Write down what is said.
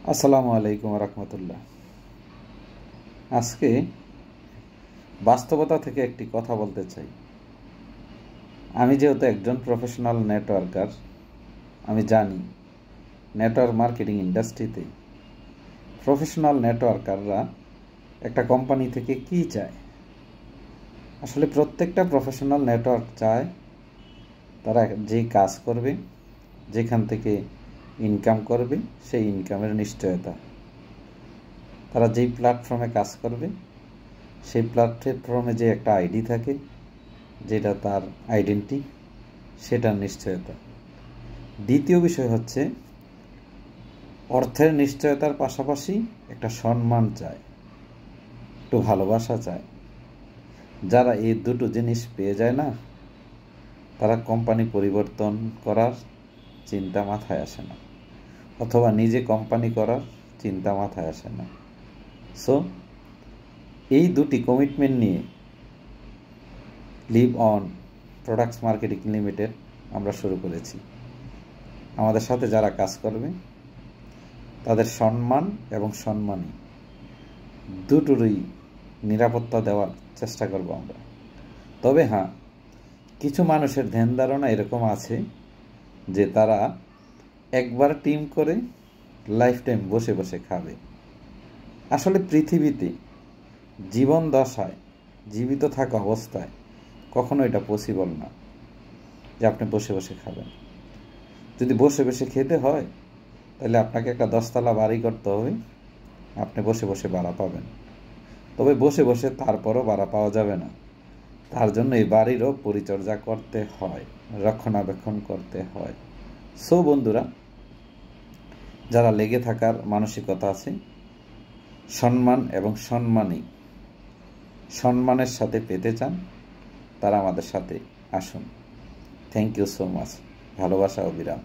আসসালামু আলাইকুম রহমতুল্লাহ। আজকে বাস্তবতা থেকে একটি কথা বলতে চাই। আমি যেহেতু একজন প্রফেশনাল নেটওয়ার্কার, আমি জানি নেটওয়ার্ক মার্কেটিং ইন্ডাস্ট্রিতে প্রফেশনাল নেটওয়ার্কাররা একটা কোম্পানি থেকে কি চায়। আসলে প্রত্যেকটা প্রফেশনাল নেটওয়ার্ক চায় তারা যে কাজ করবে, যেখান থেকে ইনকাম করবে, সেই ইনকামের নিশ্চয়তা। তারা যেই প্ল্যাটফর্মে কাজ করবে সেই প্ল্যাটফর্মে যে একটা আইডি থাকে, যেটা তার আইডেন্টি, সেটার নিশ্চয়তা। দ্বিতীয় বিষয় হচ্ছে অর্থের নিশ্চয়তার পাশাপাশি একটা সম্মান চায়, একটু ভালোবাসা চায়। যারা এই দুটো জিনিস পেয়ে যায় না, তারা কোম্পানি পরিবর্তন করার চিন্তা মাথায় আসে না, অথবা নিজে কোম্পানি করার চিন্তা মাথায় আসে না। সো এই দুটি কমিটমেন্ট নিয়ে Live On Products Marketing Limited আমরা শুরু করেছি। আমাদের সাথে যারা কাজ করবে তাদের সম্মান এবং সম্মানী দুটোরই নিরাপত্তা দেওয়ার চেষ্টা করব আমরা। তবে হ্যাঁ, কিছু মানুষের ধ্যান ধারণা এরকম আছে যে তারা একবার টিম করে লাইফ টাইম বসে বসে খাবে। আসলে পৃথিবীতে জীবন দশায়, জীবিত থাকা অবস্থায় কখনো এটা পসিবল না যে আপনি বসে বসে খাবেন। যদি বসে বসে খেতে হয় তাহলে আপনাকে একটা 10তলা বাড়ি করতে হবে, আপনি বসে বসে ভাড়া পাবেন। তবে বসে বসে তারপরও ভাড়া পাওয়া যাবে না, তার জন্য এই বাড়িরও পরিচর্যা করতে হয়, রক্ষণাবেক্ষণ করতে হয়। সো বন্ধুরা, যারা লেগে থাকার মানসিকতা আছে, সম্মান এবং সম্মানের সাথে পেতে চান, তারা আমাদের সাথে আসুন। Thank you so much. ভালোবাসা ও বিরাম।